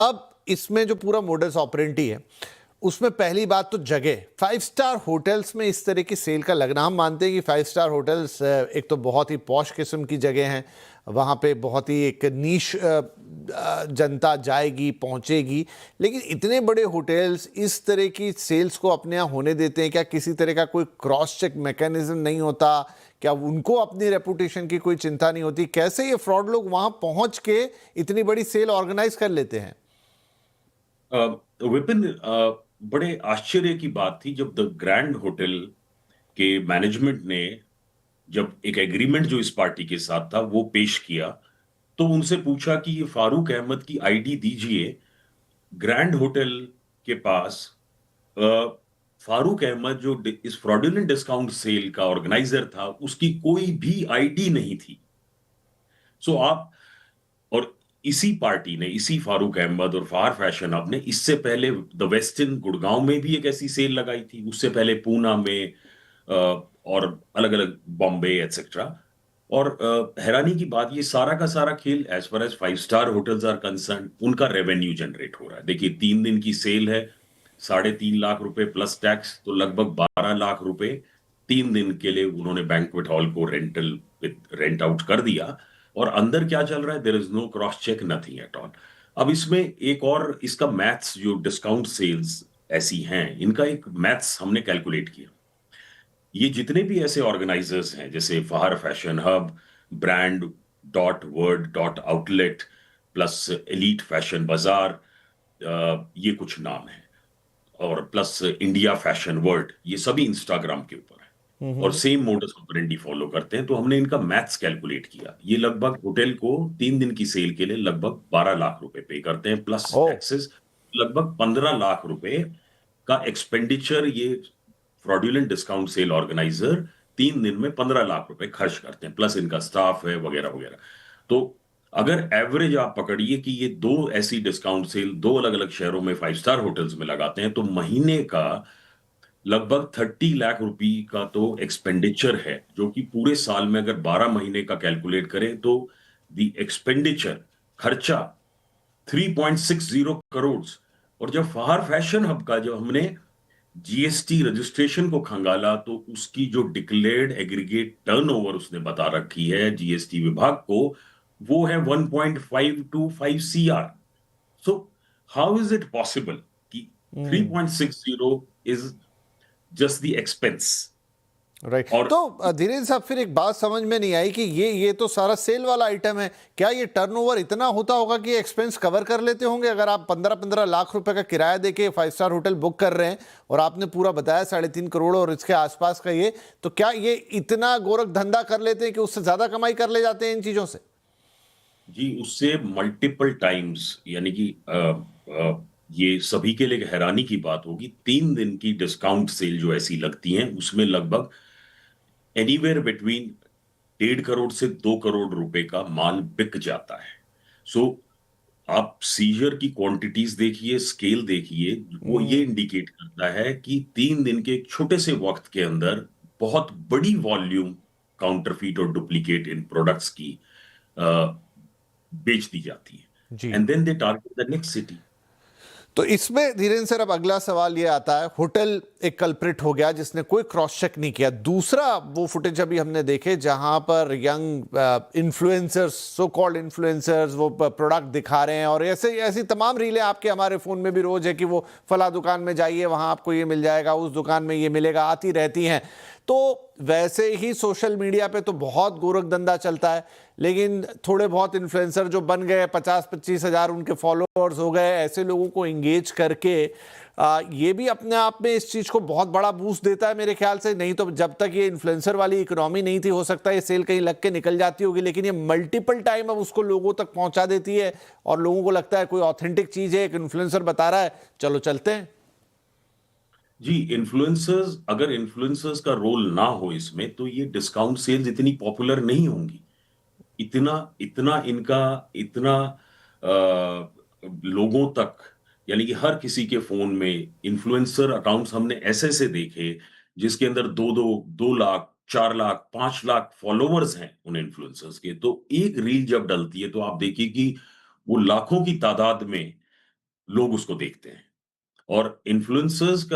अब इसमें जो पूरा मोडस ऑपरेंडी है, उसमें पहली बात तो जगह, 5 स्टार होटल्स में इस तरह की सेल का लगना, हम मानते हैं कि 5 स्टार होटल्स एक तो बहुत ही पॉश किस्म की जगह हैं, वहाँ पे बहुत ही एक नीश जनता जाएगी पहुँचेगी, लेकिन इतने बड़े होटल्स इस तरह की सेल्स को अपने यहाँ होने देते हैं क्या? किसी तरह का कोई क्रॉस चेक मैकेनिज्म नहीं होता क्या? उनको अपनी रेपुटेशन की कोई चिंता नहीं होती? कैसे ये फ्रॉड लोग वहाँ पहुँच के इतनी बड़ी सेल ऑर्गेनाइज कर लेते हैं? विपिन, बड़े आश्चर्य की बात थी जब द ग्रैंड होटल के मैनेजमेंट ने जब एक एग्रीमेंट जो इस पार्टी के साथ था वो पेश किया, तो उनसे पूछा कि ये फारूक अहमद की आईडी दीजिए। ग्रैंड होटल के पास अ, फारूक अहमद जो इस फ्रॉडुलेंट डिस्काउंट सेल का ऑर्गेनाइजर था, उसकी कोई भी आईडी नहीं थी। सो आप और इसी पार्टी ने, इसी फारूक अहमद और फार फैशन हब ने इससे पहले द वेस्टर्न गुड़गांव में भी एक ऐसी सेल लगाई थी, उससे पहले पूना में और अलग अलग बॉम्बे एटसेट्रा। और हैरानी की बात, ये सारा का सारा खेल as far as 5 star hotels are concern, उनका रेवेन्यू जनरेट हो रहा है। देखिए, 3 दिन की सेल है, 3.5 लाख रुपए प्लस टैक्स, तो लगभग 12 लाख रुपए 3 दिन के लिए उन्होंने बैंक्वेट हॉल को रेंट आउट कर दिया। और अंदर क्या चल रहा है, there is no cross check, nothing at all. अब इसमें एक और इसका मैथ्स, जो डिस्काउंट सेल्स ऐसी हैं, इनका एक मैथ्स हमने कैलकुलेट किया। ये जितने भी ऐसे ऑर्गेनाइजर्स हैं, जैसे फहार fashion hub, brand dot word dot outlet, plus elite fashion bazaar, ये कुछ नाम है, और प्लस इंडिया फैशन वर्ल्ड, ये सभी इंस्टाग्राम के ऊपर है और सेम मोडस ऑपरेंडी फॉलो करते हैं। तो हमने इनका मैथ्स कैलकुलेट किया, ये लगभग होटल को 3 दिन की सेल के लिए लगभग 12 लाख रुपए पे करते हैं प्लस ओ, टैक्सेस। लगभग 15 लाख रुपए का एक्सपेंडिचर ये फ्रॉड्यूलेंट डिस्काउंट सेल ऑर्गेनाइजर 3 दिन में 15 लाख रुपए खर्च करते हैं, प्लस इनका स्टाफ है वगैरह वगैरह। तो अगर एवरेज आप पकड़िए कि ये दो ऐसी डिस्काउंट सेल दो अलग अलग शहरों में 5 स्टार होटल्स में लगाते हैं, तो महीने का लगभग 30 लाख रुपए का तो एक्सपेंडिचर है, जो कि पूरे साल में अगर 12 महीने का कैलकुलेट करें तो द एक्सपेंडिचर, खर्चा 3.60 करोड़। और जब फहार फैशन हब का जब हमने जीएसटी रजिस्ट्रेशन को खंगाला, तो उसकी जो डिक्लेयर्ड एग्रीगेट टर्नओवर उसने बता रखी है जीएसटी विभाग को, वो है 1.525 CR। So how is it possible कि 3.60 is just the expense? Right. और तो धीरेन्द्र साहब, फिर एक बात समझ में नहीं आई कि ये तो सारा सेल वाला आइटम है, क्या ये टर्नओवर इतना होता होगा कि एक्सपेंस कवर कर लेते होंगे? अगर आप 15-15 लाख रुपए का किराया देके 5 स्टार होटल बुक कर रहे हैं और आपने पूरा बताया 3.5 करोड़ और इसके आसपास का ये, तो क्या ये इतना गोरख धंधा कर लेते हैं कि उससे ज्यादा कमाई कर ले जाते हैं इन चीजों से? जी, उससे मल्टीपल टाइम्स, यानी कि ये सभी के लिए हैरानी की बात होगी, 3 दिन की डिस्काउंट सेल जो ऐसी लगती हैं, उसमें लगभग एनीवेयर बिटवीन 1.5 करोड़ से 2 करोड़ रुपए का माल बिक जाता है। सो आप सीजर की क्वांटिटीज देखिए, स्केल देखिए, वो ये इंडिकेट करता है कि 3 दिन के एक छोटे से वक्त के अंदर बहुत बड़ी वॉल्यूम काउंटरफीट और डुप्लीकेट इन प्रोडक्ट्स की अ, बेच दी जाती है। जी। And then they target the next city. तो इसमें धीरेन्द्र सर अब अगला सवाल ये आता है, होटल एक कल्प्रिट हो गया जिसने कोई क्रॉस चेक नहीं किया। दूसरा वो फुटेज अभी हमने देखे जहां पर young influencers, so called influencers, वो प्रोडक्ट दिखा रहे हैं, और ऐसे ऐसी तमाम रीलें आपके हमारे फ़ोन में भी रोज़ है कि वो फला दुकान में जाइए, वहां आपको ये मिल जाएगा, उस दुकान में ये मिलेगा, आती रहती हैं। तो वैसे ही सोशल मीडिया पे तो बहुत गोरख धंधा चलता है, लेकिन थोड़े बहुत इन्फ्लुएंसर जो बन गए, 50-25 हज़ार उनके फॉलोअर्स हो गए, ऐसे लोगों को इंगेज करके ये भी अपने आप में इस चीज़ को बहुत बड़ा बूस्ट देता है मेरे ख्याल से। नहीं तो जब तक ये इन्फ्लुएंसर वाली इकोनॉमी नहीं थी, हो सकता है ये सेल कहीं लग के निकल जाती होगी, लेकिन ये मल्टीपल टाइम अब उसको लोगों तक पहुंचा देती है और लोगों को लगता है कोई ऑथेंटिक चीज़ है, एक इन्फ्लुएंसर बता रहा है, चलो चलते हैं। जी, इन्फ्लुएंसर्स, अगर इन्फ्लुएंसर्स का रोल ना हो इसमें, तो ये डिस्काउंट सेल्स इतनी पॉपुलर नहीं होंगी। इतना इतना इनका इतना लोगों तक, यानी कि हर किसी के फोन में इन्फ्लुएंसर अकाउंट्स हमने ऐसे ऐसे देखे, जिसके अंदर 2 लाख, 4 लाख, 5 लाख फॉलोवर्स हैं उन इन्फ्लुएंसर्स के। तो एक रील जब डलती है, तो आप देखिए कि वो लाखों की तादाद में लोग उसको देखते हैं। और इन्फ्लुएंसर्स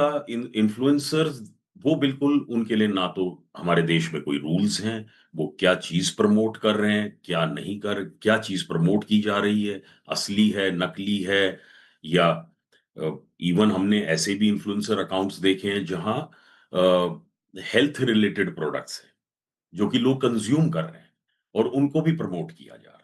वो बिल्कुल उनके लिए ना तो हमारे देश में कोई रूल्स हैं, वो क्या चीज़ प्रमोट कर रहे हैं, क्या चीज़ प्रमोट की जा रही है, असली है, नकली है या इवन हमने ऐसे भी इन्फ्लुएंसर अकाउंट्स देखे हैं जहाँ हेल्थ रिलेटेड प्रोडक्ट्स हैं, जो कि लोग कंज़्यूम कर रहे हैं और उनको भी प्रमोट किया जा रहा है।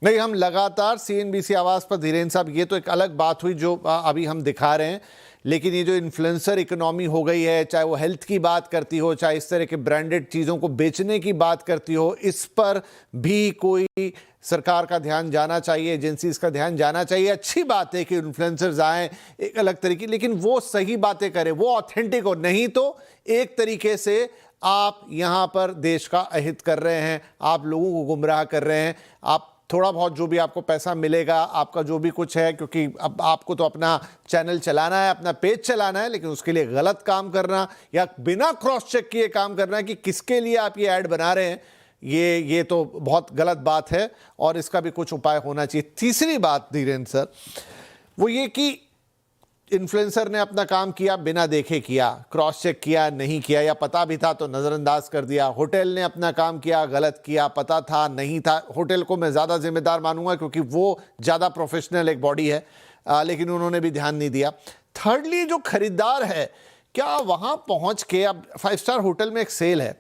नहीं, हम लगातार सीएनबीसी आवाज पर धीरेन्द्र साहब, ये तो एक अलग बात हुई जो अभी हम दिखा रहे हैं, लेकिन ये जो इन्फ्लुएंसर इकोनॉमी हो गई है, चाहे वो हेल्थ की बात करती हो, चाहे इस तरह के ब्रांडेड चीज़ों को बेचने की बात करती हो, इस पर भी कोई सरकार का ध्यान जाना चाहिए, एजेंसीज का ध्यान जाना चाहिए। अच्छी बात है कि इन्फ्लुएंसर्स आए एक अलग तरीके, लेकिन वो सही बातें करें, वो ऑथेंटिक हो, नहीं तो एक तरीके से आप यहाँ पर देश का अहित कर रहे हैं, आप लोगों को गुमराह कर रहे हैं। आप थोड़ा बहुत जो भी आपको पैसा मिलेगा, आपका जो भी कुछ है, क्योंकि अब आपको तो अपना चैनल चलाना है, अपना पेज चलाना है, लेकिन उसके लिए गलत काम करना या बिना क्रॉस चेक किए काम करना है कि किसके लिए आप ये ऐड बना रहे हैं, ये तो बहुत गलत बात है और इसका भी कुछ उपाय होना चाहिए। तीसरी बात धीरेन्द्र सर, वो ये कि इन्फ्लुएंसर ने अपना काम किया, बिना देखे किया, क्रॉस चेक किया नहीं किया, या पता भी था तो नज़रअंदाज कर दिया। होटल ने अपना काम किया, गलत किया, पता था नहीं था। होटल को मैं ज़्यादा जिम्मेदार मानूंगा क्योंकि वो ज़्यादा प्रोफेशनल एक बॉडी है, लेकिन उन्होंने भी ध्यान नहीं दिया। थर्डली, जो खरीदार है, क्या वहाँ पहुँच के, अब 5 स्टार होटल में एक सेल है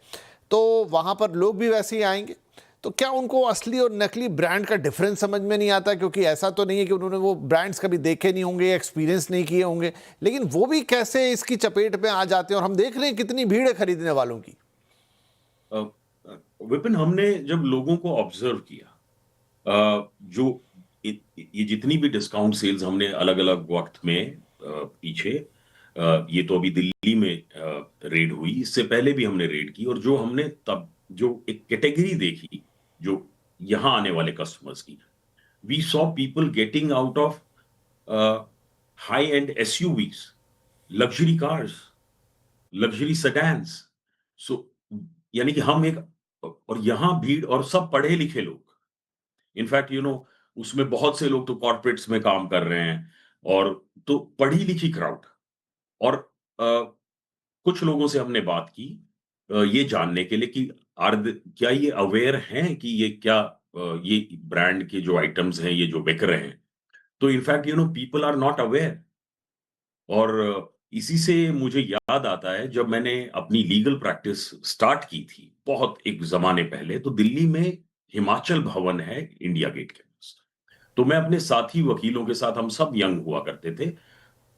तो वहाँ पर लोग भी वैसे ही आएंगे, तो क्या उनको असली और नकली ब्रांड का डिफरेंस समझ में नहीं आता? क्योंकि ऐसा तो नहीं है कि उन्होंने वो ब्रांड्स कभी देखे नहीं होंगे, एक्सपीरियंस नहीं किए होंगे, लेकिन वो भी कैसे इसकी चपेट में आ जाते हैं और हम देख रहे हैं कितनी भीड़ है खरीदने वालों की। अ, विपिन, हमने जब लोगों को ऑब्जर्व किया, जो ये जितनी भी डिस्काउंट सेल्स हमने अलग-अलग वक्त में पीछे, ये तो अभी दिल्ली में रेड हुई, इससे पहले भी हमने रेड की, और जो हमने तब जो एक कैटेगरी देखी, जो यहाँ आने वाले कस्टमर्स की, we saw people getting out of high end SUVs, luxury cars, luxury sedans. So यानी कि हम एक, और यहाँ भीड़, और सब पढ़े लिखे लोग, इनफैक्ट उसमें बहुत से लोग तो कॉर्पोरेट्स में काम कर रहे हैं, और तो पढ़ी लिखी क्राउड। और कुछ लोगों से हमने बात की ये जानने के लिए कि क्या ये अवेयर हैं कि ये ब्रांड के जो आइटम्स हैं, ये जो बिक रहे हैं, तो in fact people are not aware. और इसी से मुझे याद आता है, जब मैंने अपनी लीगल प्रैक्टिस स्टार्ट की थी बहुत एक जमाने पहले, तो दिल्ली में हिमाचल भवन है इंडिया गेट के पास। तो मैं अपने साथी वकीलों के साथ, हम सब यंग हुआ करते थे,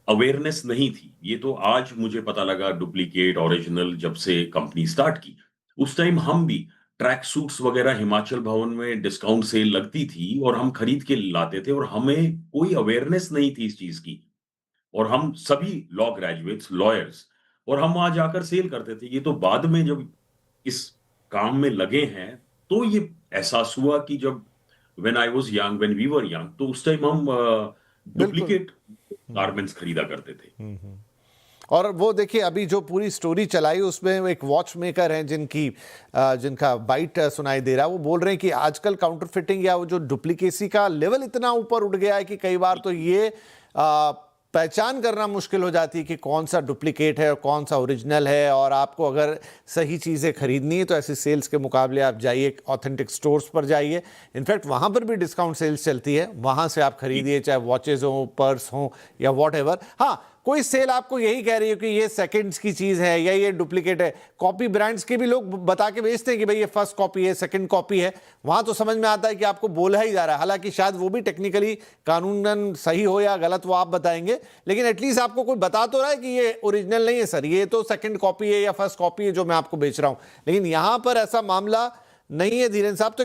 अवेयरनेस नहीं थी। ये तो आज मुझे पता लगा, डुप्लीकेट ओरिजिनल जब से कंपनी स्टार्ट की, उस टाइम हम भी ट्रैक सूट्स वगैरह हिमाचल भवन में डिस्काउंट सेल लगती थी और हम खरीद के लाते थे, और हमें कोई अवेयरनेस नहीं थी इस चीज की। और हम सभी लॉ ग्रेजुएट्स, लॉयर्स, और हम वहां जाकर सेल करते थे। ये तो बाद में जब इस काम में लगे हैं, तो ये एहसास हुआ कि जब व्हेन वी वर यंग, तो उस टाइम हम बिल्कुल। डुप्लीकेट गारमेंट्स खरीदा करते थे। और वो देखिए, अभी जो पूरी स्टोरी चलाई उसमें एक वॉच मेकर हैं जिनका बाइट सुनाई दे रहा है, वो बोल रहे हैं कि आजकल काउंटर फिटिंग या वो जो डुप्लीकेसी का लेवल इतना ऊपर उठ गया है कि कई बार तो ये पहचान करना मुश्किल हो जाती है कि कौन सा डुप्लीकेट है और कौन सा ओरिजिनल है। और आपको अगर सही चीज़ें खरीदनी है तो ऐसी सेल्स के मुकाबले आप जाइए, ऑथेंटिक स्टोर्स पर जाइए। इनफैक्ट वहाँ पर भी डिस्काउंट सेल्स चलती है, वहाँ से आप खरीदिए, चाहे वॉचेज़ हो, पर्स हो या वॉट एवर। हाँ, कोई सेल आपको यही कह रही है कि ये सेकंड्स की चीज़ है या ये डुप्लीकेट है। कॉपी ब्रांड्स के भी लोग बता के बेचते हैं कि भाई ये फर्स्ट कॉपी है, सेकंड कॉपी है। वहाँ तो समझ में आता है कि आपको बोला ही जा रहा है, हालांकि शायद वो भी टेक्निकली कानूनन सही हो या गलत वो आप बताएंगे, लेकिन एटलीस्ट आपको कोई बता तो रहा है कि ये ओरिजिनल नहीं है सर, ये तो सेकंड कॉपी है या फर्स्ट कॉपी है जो मैं आपको बेच रहा हूँ। लेकिन यहाँ पर ऐसा मामला नहीं है धीरेन्द्र साहब। तो